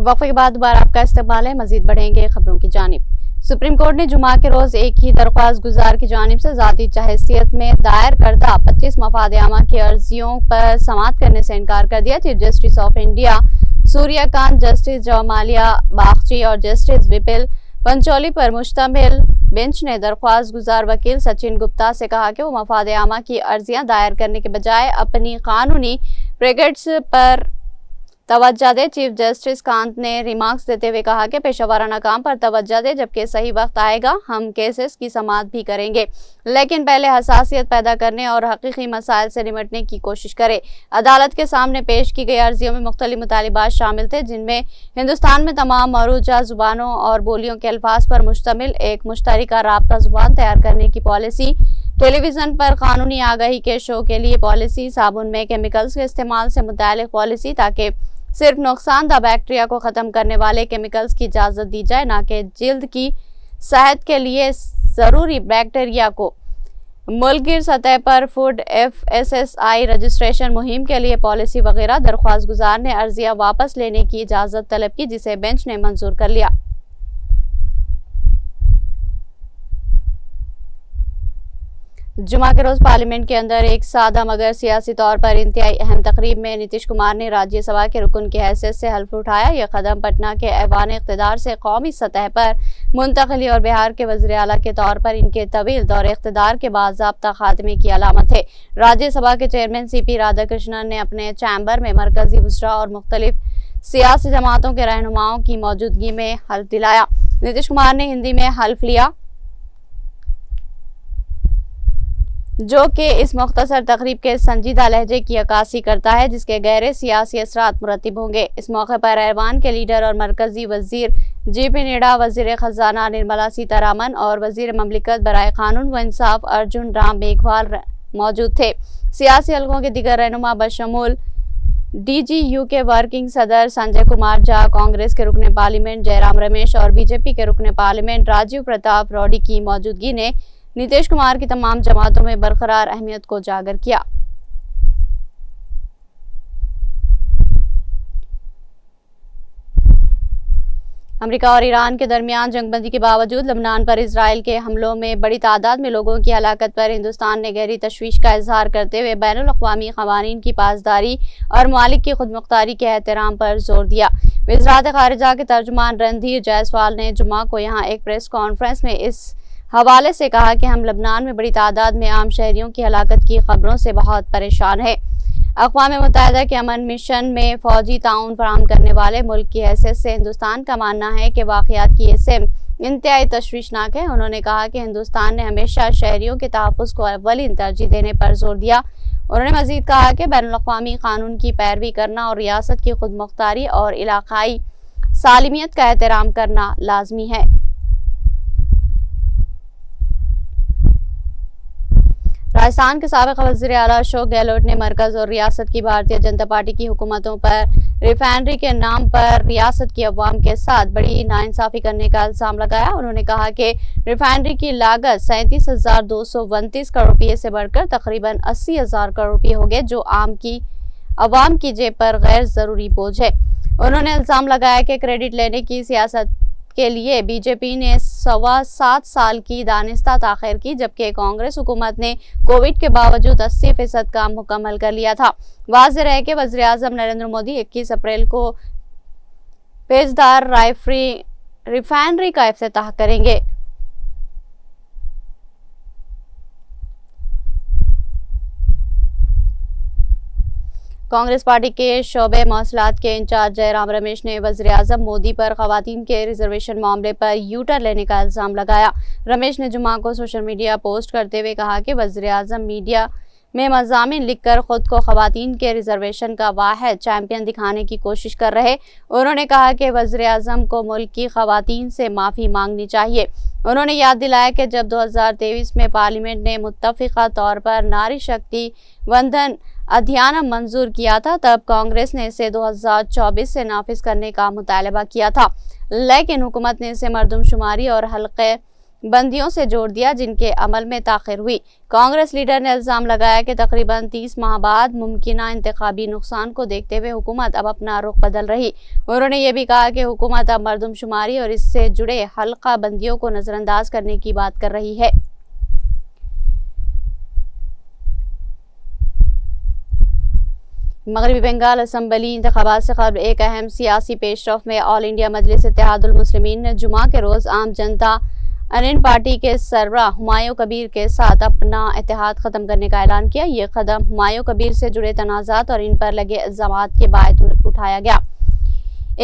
वक्फे के बाद दोबारा आपका इस्तेमाल है। मजीद बढ़ेंगे खबरों की जानिब। सुप्रीम कोर्ट ने जुमा के रोज एक ही दरख्वास्त गुजार की जानिब से जाती हैसियत में दायर करदा 25 मफाद आमा की अर्जियों पर समाअत करने से इनकार कर दिया। Chief justice of India Suryakant, justice Joymalya Bagchi और जस्टिस विपिल पंचोली पर मुश्तमिल बेंच ने दरख्वास्त गुजार वकील सचिन गुप्ता से कहा कि वो मफाद आमा की अर्जियां दायर करने के बजाय अपनी कानूनी प्रेगेट्स पर तवज्जो दे। चीफ जस्टिस कांत ने रिमार्क्स देते हुए कहा कि पेशावराना काम पर तवज्जो दे, जबकि सही वक्त आएगा हम केसेस की समाअत भी करेंगे, लेकिन पहले हसासियत पैदा करने और हकीकी मसाइल से निपटने की कोशिश करें। अदालत के सामने पेश की गई अर्जियों में मुख्तलिफ मुतालिबात शामिल थे, जिनमें हिंदुस्तान में तमाम मरूजा जुबानों और बोलियों के अल्फाज पर मुश्तमिल एक मुश्तरका राब्ता जुबान तैयार करने की पॉलिसी, टेलीविजन पर कानूनी आगाही के शो के लिए पॉलिसी, साबुन में केमिकल्स के इस्तेमाल से मुतालिक पॉलिसी ताकि सिर्फ नुकसानदा बैक्टीरिया को खत्म करने वाले केमिकल्स की इजाजत दी जाए, ना कि जिल्द की सेहत के लिए जरूरी बैक्टीरिया को। मुल्कगीर सतह पर फूड FSSAI रजिस्ट्रेशन मुहिम के लिए पॉलिसी वगैरह। दरख्वास्त गुजार ने अर्जियां वापस लेने की इजाजत तलब की, जिसे बेंच ने मंजूर कर लिया। जुमा के रोज पार्लियामेंट के अंदर एक सादा मगर सियासी तौर पर इंतहाई अहम तकरीब में नीतीश कुमार ने राज्यसभा के रुकन की हैसियत से हल्फ उठाया। यह कदम पटना के ऐवान इख्तिदार से कौमी सतह पर मुंतकली और बिहार के वज़ीर आला के तौर पर इनके तवील दौर इख्तिदार के बाज़ाब्ता खात्मे की अलामत है। राज्यसभा के चेयरमैन CP राधाकृष्णन ने अपने चैम्बर में मरकजी वज़रा और मुख्तलिफ सियासी जमातों के रहनुमाओं की मौजूदगी में हल्फ दिलाया। नीतीश कुमार ने हिंदी में हल्फ लिया, जो कि इस मुख्तसर तकरीब के संजीदा लहजे की अक्कासी करता है, जिसके गहरे सियासी असरात मुरतब होंगे। इस मौके पर ऐवान के लीडर और मरकजी वजीर JP नड्डा, वजीर खजाना निर्मला सीतारामन और वजीर ममलिकत बराए कानून व इंसाफ अर्जुन राम मेघवाल मौजूद थे। सियासी हलकों के दीगर रहनुमा बशमूल DGU के वर्किंग सदर संजय कुमार झा, कांग्रेस के रुकने पार्लियामेंट जयराम रमेश और BJP के रुकने पार्लियामेंट राजीव प्रताप रौडी की मौजूदगी ने नीतीश कुमार की तमाम जमातों में बरकरार अहमियत को उजागर किया। अमेरिका और ईरान के दरमियान जंगबंदी के बावजूद लबनान पर इजराइल के हमलों में बड़ी तादाद में लोगों की हलाकत पर हिंदुस्तान ने गहरी तशवीश का इजहार करते हुए बैनुल अक़वामी क़वानीन की पासदारी और मालिक की खुदमुख्तारी के एहतराम पर जोर दिया। वज़ारत ख़ारिजा के तर्जुमान रणधीर जायसवाल ने जुम्मा को यहाँ एक प्रेस कॉन्फ्रेंस में इस हवाले से कहा कि हम लबनान में बड़ी तादाद में आम शहरियों की हलाकत की खबरों से बहुत परेशान है। अक़वाम मुत्तहिदा के अमन मिशन में फौजी ताउन फराहम करने वाले मुल्क की हैसियत से हिंदुस्तान का मानना है कि वाक़यात की सिमत इंतहाई तशवीशनाक है। उन्होंने कहा कि हिंदुस्तान ने हमेशा शहरियों के तहफ़्फ़ुज़ को अव्वलीन तरजीह देने पर जोर दिया। उन्होंने मज़ीद कहा कि बैनुल अक़वामी कानून की पैरवी करना और रियासत की खुदमुख्तारी और इलाक़ाई सालिमियत का एहतराम करना लाजमी है। राजस्थान के साबिक़ वज़ीर आला अशोक गहलोत ने मरकज़ और रियासत की भारतीय जनता पार्टी की हुकूमतों पर रिफाइनरी के नाम पर रियासत की अवाम के साथ बड़ी नाइंसाफ़ी करने का इल्ज़ाम लगाया। उन्होंने कहा कि रिफाइनरी की लागत 37,229 करोड़ रुपये से बढ़कर तकरीबन 80,000 करोड़ रुपये हो गए, जो अवाम की जेब पर गैर ज़रूरी बोझ है। उन्होंने इल्ज़ाम लगाया कि क्रेडिट लेने की सियासत के लिए BJP ने 7.25 साल की दानिस्ता ताख़ीर की, जबकि कांग्रेस हुकूमत ने कोविड के बावजूद 80% काम मुकम्मल कर लिया था। वाज़ेह है कि वज़ीर आज़म नरेंद्र मोदी 21 अप्रैल को पेजदार रिफाइनरी का इफ्तिताह करेंगे। कांग्रेस पार्टी के शोबे मौसलात के इंचार्ज जयराम रमेश ने वज़ीर आज़म मोदी पर ख़वातीन के रिजर्वेशन मामले पर यूटर लेने का इल्ज़ाम लगाया। रमेश ने जुमा को सोशल मीडिया पोस्ट करते हुए कहा कि वज़ीर आज़म मीडिया में मज़ामीन लिखकर खुद को ख़वातीन के रिजर्वेशन का वाहिद चैंपियन दिखाने की कोशिश कर रहे। उन्होंने कहा कि वज़ीर आज़म को मुल्क की ख़वातीन से माफ़ी मांगनी चाहिए। उन्होंने याद दिलाया कि जब 2023 में पार्लियामेंट ने मुत्तफ़िक़ा तौर पर नारी शक्ति वंदन अध्ययन मंजूर किया था, तब कांग्रेस ने इसे 2024 से नाफिज करने का मुतालबा किया था, लेकिन हुकूमत ने इसे मरदमशुमारी और हल्के बंदियों से जोड़ दिया, जिनके अमल में ताखिर हुई। कांग्रेस लीडर ने इल्जाम लगाया कि तकरीबन 30 माह बाद मुमकिना इंतखाबी नुकसान को देखते हुए हुकूमत अब अपना रुख बदल रही। उन्होंने ये भी कहा कि हुकूमत अब मरदमशुमारी और इससे जुड़े हल्का बंदियों को नजरअंदाज करने की बात कर रही है। मगरबी बंगाल असम्बली इंतखाबात से कबल एक अहम सियासी पेशरफ में ऑल इंडिया मजलिस इत्तेहादुल मुस्लिमीन ने जुमा के रोज आम जनता अनिन पार्टी के सरबराह हुमायूं कबीर के साथ अपना इत्तेहाद खत्म करने का ऐलान किया। ये कदम हुमायूं कबीर से जुड़े तनाज़ात और इन पर लगे इल्जामात के बाद उठाया गया।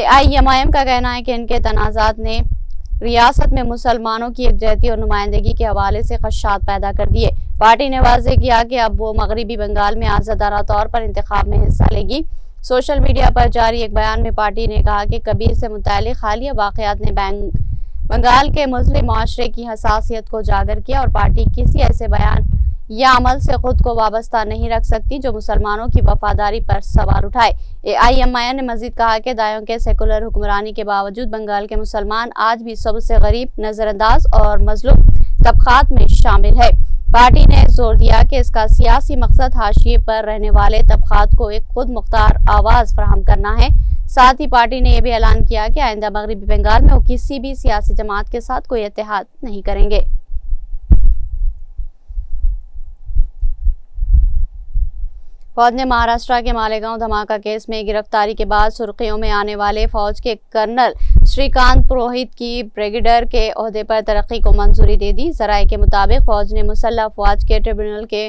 AIMIM का कहना है कि इनके तनाज़ात ने रियासत में मुसलमानों की यकजहती और नुमाइंदगी के हवाले से खदशात पैदा कर दिए। पार्टी ने वाज़ेह किया कि अब वो मगरबी बंगाल में आज़ादाना तौर पर इंतखाब में हिस्सा लेगी। सोशल मीडिया पर जारी एक बयान में पार्टी ने कहा कि कबीर से मुताल्लिक़ हालिया वाक़यात ने बंगाल के मुस्लिम माशरे की हसासियत को उजागर किया और पार्टी किसी ऐसे बयान या अमल से खुद को वाबस्ता नहीं रख सकती जो मुसलमानों की वफादारी पर सवाल उठाए। AIMIM ने मजीद कहा कि दायों के सेकुलर हुक्मरानी के बावजूद बंगाल के मुसलमान आज भी सबसे गरीब, नजरअंदाज और मजलूम तबकात में शामिल है। पार्टी ने जोर दिया कि इसका सियासी मकसद हाशिए पर रहने वाले तबकात को एक खुद मुख्तार आवाज फराहम करना है। साथ ही पार्टी ने यह भी ऐलान किया कि आइंदा मगरबी बंगाल में वो किसी भी सियासी जमात के साथ कोई इत्तेहाद नहीं करेंगे। फौज ने महाराष्ट्र के मालेगांव धमाका केस में गिरफ्तारी के बाद सुर्खियों में आने वाले फौज के कर्नल श्रीकांत पुरोहित की ब्रिगेडियर के ओहदे पर तरक्की को मंजूरी दे दी। जराये के मुताबिक फौज ने मुसल्लह अफवाज के ट्रिब्यूनल के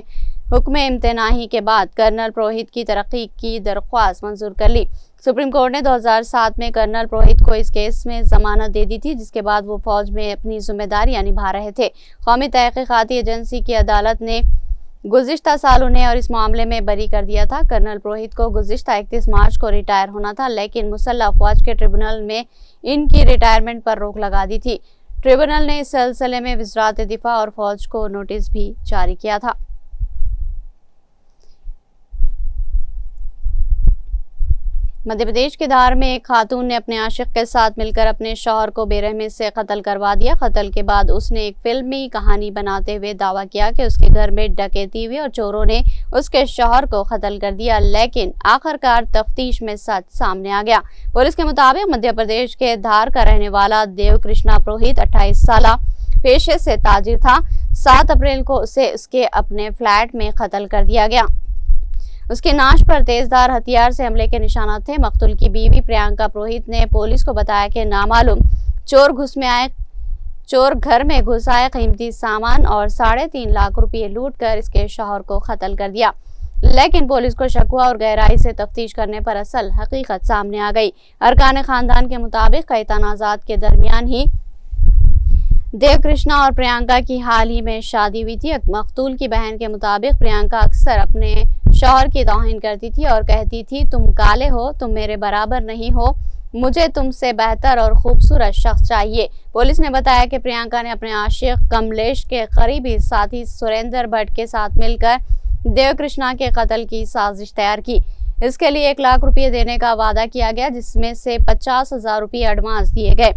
हुक्म इम्तनाही के बाद कर्नल पुरोहित की तरक्की की दरख्वास्त मंजूर कर ली। सुप्रीम कोर्ट ने 2007 में कर्नल पुरोहित को इस केस में जमानत दे दी थी, जिसके बाद वो फौज में अपनी जिम्मेदारियां निभा रहे थे। कौमी तहकीकाती एजेंसी की अदालत ने गुज़िश्ता साल उन्हें और इस मामले में बरी कर दिया था। कर्नल पुरोहित को गुज़िश्ता 31 मार्च को रिटायर होना था, लेकिन मुसल्लह अफवाज के ट्रिब्यूनल में इनकी रिटायरमेंट पर रोक लगा दी थी। ट्रिब्यूनल ने इस सिलसिले में वज़ारत दिफा और फौज को नोटिस भी जारी किया था। मध्य प्रदेश के धार में एक खातून ने अपने आशिक के साथ मिलकर अपने शौहर को बेरहमी से कत्ल करवा दिया। कत्ल के बाद उसने एक फिल्मी कहानी बनाते हुए दावा किया कि उसके घर में डकैती हुई और चोरों ने उसके शौहर को कत्ल कर दिया, लेकिन आखिरकार तफ्तीश में सच सामने आ गया। पुलिस के मुताबिक मध्य प्रदेश के धार का रहने वाला देव कृष्णा पुरोहित 28 साल पेशे से ताजिर था। 7 अप्रैल को उसे उसके अपने फ्लैट में कत्ल कर दिया गया। उसके नाश पर तेजधार हथियार से हमले के निशानात थे। मकतूल की बीवी प्रियंका पुरोहित ने पुलिस को बताया कि नामालूम चोर घर में घुस आए, कीमती सामान और 3.5 लाख रुपए लूट कर इसके शौहर को कत्ल कर दिया। लेकिन पुलिस को शक हुआ और गहराई से तफ्तीश करने पर असल हकीकत सामने आ गई। अरकान खानदान के मुताबिक कई तनाज़ात के दरमियान ही देव कृष्णा और प्रियंका की हाल ही में शादी हुई थी। मकतूल की बहन के मुताबिक प्रियंका अक्सर अपने शौहर की तौहीन करती थी और कहती थी, तुम काले हो, तुम मेरे बराबर नहीं हो, मुझे तुमसे बेहतर और खूबसूरत शख्स चाहिए। पुलिस ने बताया कि प्रियंका ने अपने आशिक कमलेश के करीबी साथी सुरेंद्र भट्ट के साथ मिलकर देव कृष्णा के कत्ल की साजिश तैयार की। इसके लिए 1 लाख रुपये देने का वादा किया गया, जिसमें से 50,000 रुपये एडवांस दिए गए।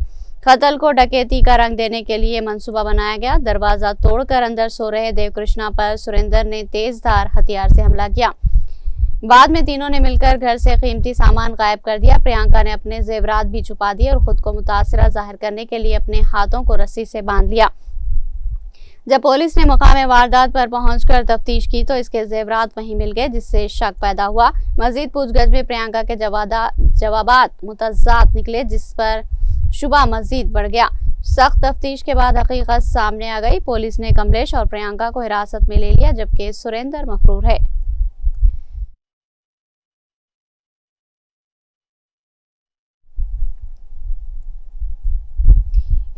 कत्ल को डकैती का रंग देने के लिए मंसूबा बनाया गया। दरवाजा तोड़कर अंदर सो रहे देव कृष्णा पर सुरेंद्र ने तेजधार हथियार से हमला किया। बाद में तीनों ने मिलकर घर से कीमती सामान गायब कर दिया। प्रियंका ने अपने जेवरात भी छुपा दिए और खुद को मुतासिरा जाहिर करने के लिए अपने हाथों को रस्सी से बांध लिया। जब पुलिस ने मकाम वारदात पर पहुंचकर तफ्तीश की तो इसके जेवरात वहीं मिल गए, जिससे शक पैदा हुआ। मजीद पूछगछ में प्रियंका के जवाबात मुतज़ाद निकले, जिस पर शुबा मजीद बढ़ गया। सख्त तफ्तीश के बाद हकीकत सामने आ गई। पुलिस ने कमलेश और प्रियंका को हिरासत में ले लिया, जबकि सुरेंद्र मफरूर है।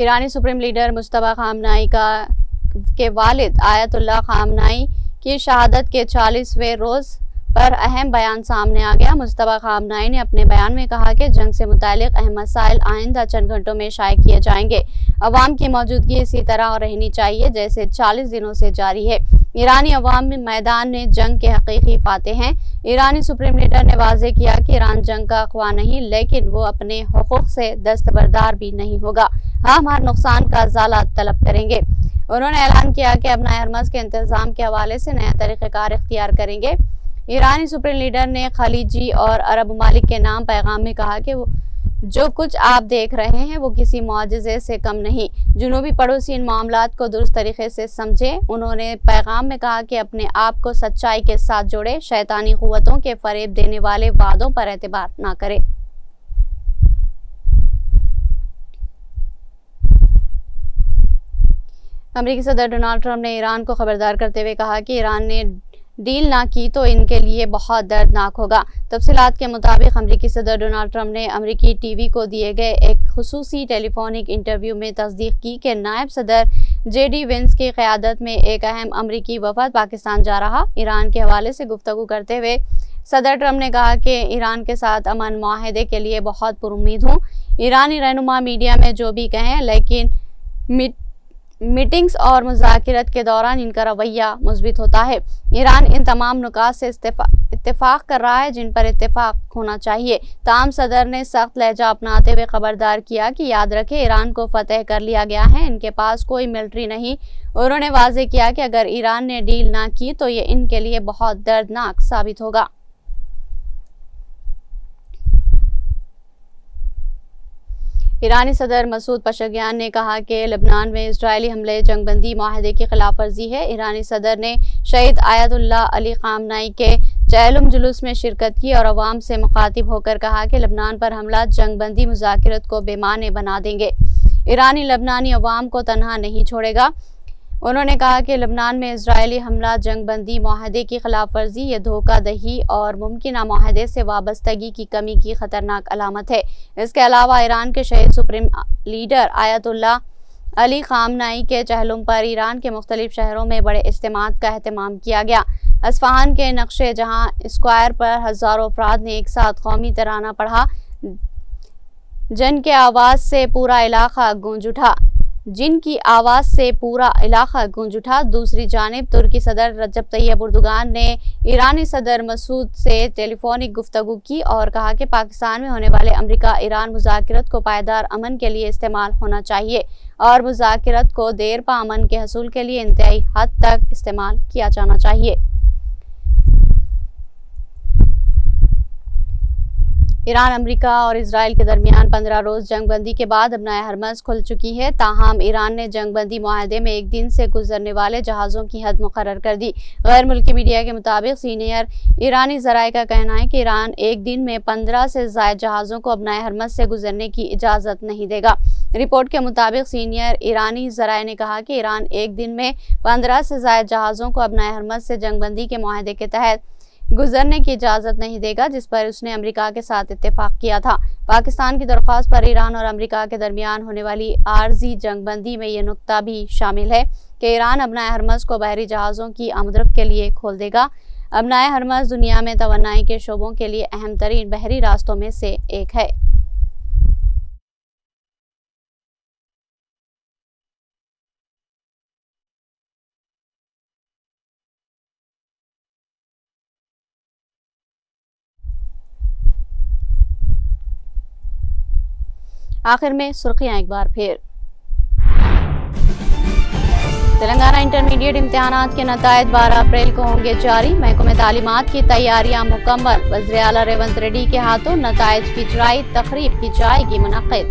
ईरानी सुप्रीम लीडर मुश्तबा खामनाई के वालिद आयतुल्लाह खामनाई की शहादत के 40वें रोज पर अहम बयान सामने आ गया। मुस्तफा खामनाई ने अपने बयान में कहा कि जंग से मुतालिक अहम मसाइल आइंदा चंद घंटों में शाये किए जाएंगे। अवाम की मौजूदगी इसी तरह रहनी चाहिए जैसे 40 दिनों से जारी है। ईरानी अवाम मैदान में जंग के हकीकी फातेह हैं। ईरानी सुप्रीम लीडर ने वाज़ेह किया कि ईरान जंग का ख्वाह नहीं, लेकिन वो अपने हुकूक से दस्तबरदार भी नहीं होगा। हम हर नुकसान का इज़ाला तलब करेंगे। उन्होंने ऐलान किया कि अपना हरमज के इंतजाम के हवाले से नया तरीक़ाकार इख्तियार करेंगे। ईरानी सुप्रीम लीडर ने खलीजी और अरब ममालिक के नाम पैगाम में कहा कि जो कुछ आप देख रहे हैं वो किसी मुआजिज़े से कम नहीं। जुनूबी पड़ोसी इन मामलात को दुरुस्त तरीके से समझे। उन्होंने पैगाम में कहा कि अपने आप को सच्चाई के साथ जोड़े, शैतानी कुव्वतों के फरेब देने वाले वादों पर एतबार न करे। अमेरिकी सदर डोनाल्ड ट्रंप ने ईरान को खबरदार करते हुए कहा कि ईरान ने डील ना की तो इनके लिए बहुत दर्दनाक होगा। तफसीलात के मुताबिक अमेरिकी सदर डोनाल्ड ट्रंप ने अमेरिकी टीवी को दिए गए एक खुसूसी टेलीफोनिक इंटरव्यू में तस्दीक की कि नायब सदर JD वेंस की क़यादत में एक अहम अमेरिकी वफद पाकिस्तान जा रहा। ईरान के हवाले से गुफ्तगू करते हुए सदर ट्रंप ने कहा कि ईरान के साथ अमन मुआहदे के लिए बहुत पुरुम्मीद हूँ। ईरानी रहनुमा मीडिया में जो भी कहें, लेकिन मीटिंग्स और मुज़ाकिरात के दौरान इनका रवैया मुस्बित होता है। ईरान इन तमाम नुकात से इत्तेफाक कर रहा है जिन पर इत्तेफाक होना चाहिए। ताम सदर ने सख्त लहजा अपनाते हुए खबरदार किया कि याद रखें, ईरान को फतेह कर लिया गया है, इनके पास कोई मिलिट्री नहीं। उन्होंने वाज़ेह किया कि अगर ईरान ने डील ना की तो ये इनके लिए बहुत दर्दनाक साबित होगा। ईरानी सदर मसूद पशगियान ने कहा कि लबनान में इजरायली हमले जंगबंदी माहदे की खिलाफ वर्जी है। ईरानी सदर ने शहीद आयतुल्लाह अली खामनाई के चहलुम जुलूस में शिरकत की और अवाम से मुखातिब होकर कहा कि लबनान पर हमला जंगबंदी मुज़ाकिरात को बेमाने बना देंगे। ईरानी लबनानी अवाम को तनहा नहीं छोड़ेगा। उन्होंने कहा कि लबनान में इजरायली हमला जंगबंदी माहदे की खिलाफ वर्जी, ये धोखा दही और मुमकिन माहदे से वाबस्तगी की कमी की खतरनाक अलामत है। इसके अलावा ईरान के शहीद सुप्रीम लीडर आयतुल्लाह अली खामनाई के चहलुम पर ईरान के मुख्तलिफ शहरों में बड़े इज्तिमात का एहतमाम किया गया। अस्फहान के नक्शे जहां स्क्वायर पर हजारों अफराद ने एक साथ कौमी तराना पढ़ा, जिनकी आवाज़ से पूरा इलाका गूंज उठा। दूसरी जानिब तुर्की सदर रजब तैयब एर्दोगान ने ईरानी सदर मसूद से टेलीफोनिक गुफ्तगू की और कहा कि पाकिस्तान में होने वाले अमेरिका ईरान मुज़ाकिरात को पायदार अमन के लिए इस्तेमाल होना चाहिए और मुज़ाकिरात को देर पा अमन के हसूल के लिए इंतहाई हद तक इस्तेमाल किया जाना चाहिए। ईरान, अमेरिका और इजराइल के दरमियान 15 रोज जंगबंदी के बाद अब नया हरमज खुल चुकी है। ताहम ईरान ने जंगबंदी मुआहदे में एक दिन से गुजरने वाले जहाज़ों की हद मुकर्रर कर दी। गैर मुल्की मीडिया के मुताबिक सीनियर ईरानी ज़राए का कहना है कि ईरान एक दिन में 15 से ज़ायद जहाज़ों को अब नए हरमज से गुजरने की इजाज़त नहीं देगा। रिपोर्ट के मुताबिक सीनियर ईरानी ज़राए ने कहा कि ईरान एक दिन में 15 से ज़ायद जहाज़ों को अब नए हरमज से जंगबंदी के मुआहदे के तहत गुजरने की इजाज़त नहीं देगा, जिस पर उसने अमेरिका के साथ इत्तेफाक किया था। पाकिस्तान की दरख्वास्त पर ईरान और अमेरिका के दरमियान होने वाली आर्जी जंगबंदी में यह नुक्ता भी शामिल है कि ईरान अब नए हरमज को बहरी जहाज़ों की आमदरफ्त के लिए खोल देगा। अब नए हरमज दुनिया में तवन्नाई के शोबों के लिए अहम तरीन बहरी रास्तों में से एक है। आखिर में सुर्खियां एक बार फिर। तेलंगाना इंटरमीडिएट इम्तिहानात के नतायज 12 अप्रैल को होंगे जारी। महकमे तालीमात की तैयारियां मुकम्मल। वज़ीर आला रेवंत रेड्डी के हाथों नतायज की इजराई तकरीब की जाएगी मुनक़्क़िद।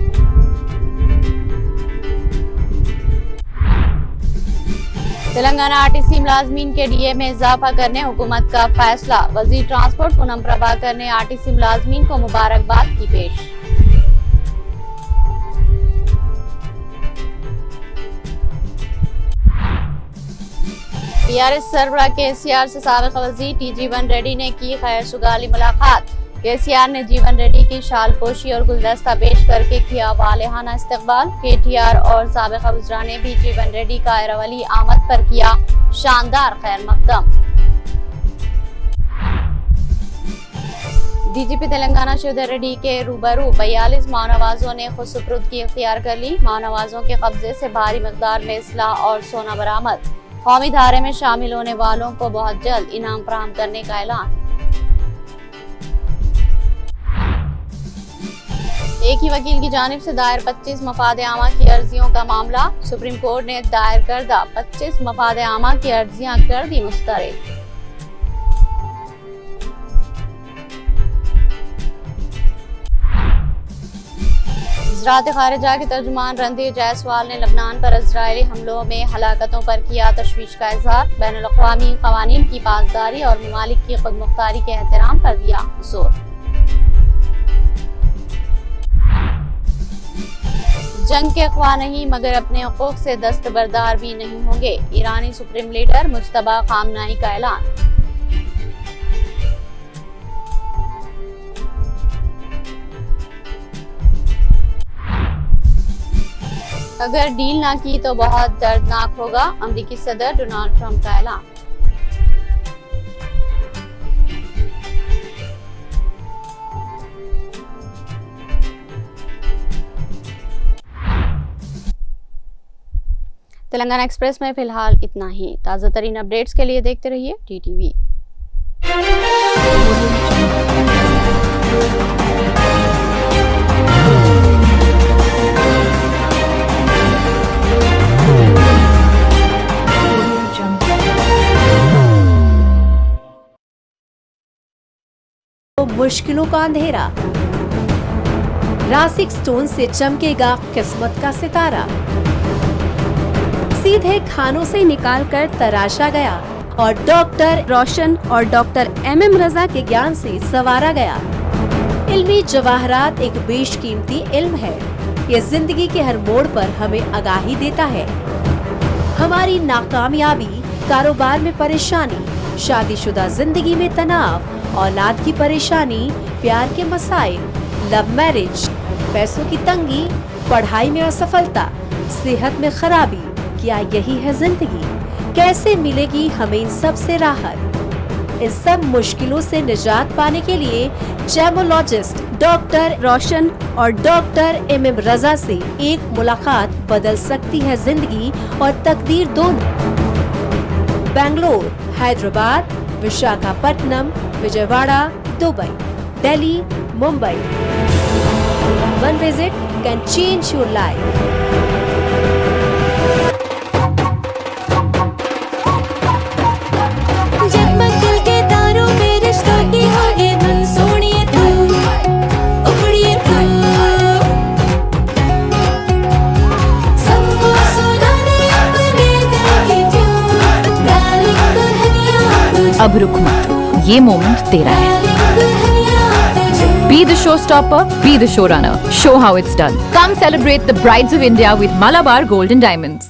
तेलंगाना RTC मुलाजमीन के DA में इजाफा करने हुकूमत का फैसला। वज़ीर ट्रांसपोर्ट पूनम प्रभाकर ने RTC मुलाजमीन को मुबारकबाद की पेश। TRS सरबराह KCR से साबिक़ वज़ीर T जीवन रेड्डी ने की खैर सुगाली मुलाकात। KCR ने जीवन रेड्डी की शालपोशी और गुलदस्ता पेश करके किया वालेहाना इस्तकबाल। KTR और साबिक़ वज़रा ने भी जीवन रेड्डी का अरवली आमद पर किया शानदार खैर मकदम। डीजीपी तेलंगाना शिवधर रेड्डी के रूबरू 42 मानवाजों ने खुदसुपुर्दगी इख्तियार कर ली। मानवाजों के कब्जे से भारी मकदार में असलाह और सोना बरामद। कौमी धारे में शामिल होने वालों को बहुत जल्द इनाम फराहम करने का ऐलान। एक ही वकील की जानिब से दायर 25 मफाद आमा की अर्जियों का मामला। सुप्रीम कोर्ट ने दायर करदा 25 मफाद आमा की अर्जियां कर दी मुस्तरद। वज़रात ख़ारिजा के तर्जुमान रणधीर जायसवाल ने लबनान पर इज़राइली हमलों में हलाकतों पर किया तशवीश का इज़हार। बैनुल-अक़वामी क़वानीन की पासदारी और ममालिक की खुदमुख्तारी के एहतराम पर दिया जोर। जंग के ख्वाह नहीं मगर अपने हुकूक से दस्तबरदार भी नहीं होंगे। ईरानी सुप्रीम लीडर मुज्तबा खामनाई का ऐलान। अगर डील ना की तो बहुत दर्दनाक होगा, अमेरिकी सदर डोनाल्ड ट्रंप का ऐलान। तेलंगाना एक्सप्रेस में फिलहाल इतना ही। ताज़ा तरीन अपडेट्स के लिए देखते रहिए TTV। मुश्किलों का अंधेरा, रासिक स्टोन से चमकेगा किस्मत का सितारा। सीधे खानों से निकालकर तराशा गया और डॉक्टर रोशन और डॉक्टर MM रजा के ज्ञान से संवारा गया। इल्मी जवाहरात एक बेशकीमती इल्म है। ये जिंदगी के हर मोड़ पर हमें आगाही देता है। हमारी नाकामयाबी, कारोबार में परेशानी, शादीशुदा जिंदगी में तनाव, औलाद की परेशानी, प्यार के मसाइल, लव मैरिज, पैसों की तंगी, पढ़ाई में असफलता, सेहत में खराबी, क्या यही है जिंदगी? कैसे मिलेगी हमें इन सब से राहत? इस सब मुश्किलों से निजात पाने के लिए जेमोलॉजिस्ट डॉक्टर रोशन और डॉक्टर MM रजा से एक मुलाकात बदल सकती है जिंदगी और तकदीर दोनों। Bangalore, Hyderabad, Visakhapatnam, Vijayawada, Dubai, Delhi, Mumbai. One visit can change your life. अब रुक मत, ये मोमेंट तेरा है। Be the showstopper, be the showrunner. Show how it's done. Come celebrate the Brides of India with Malabar Gold and Diamonds.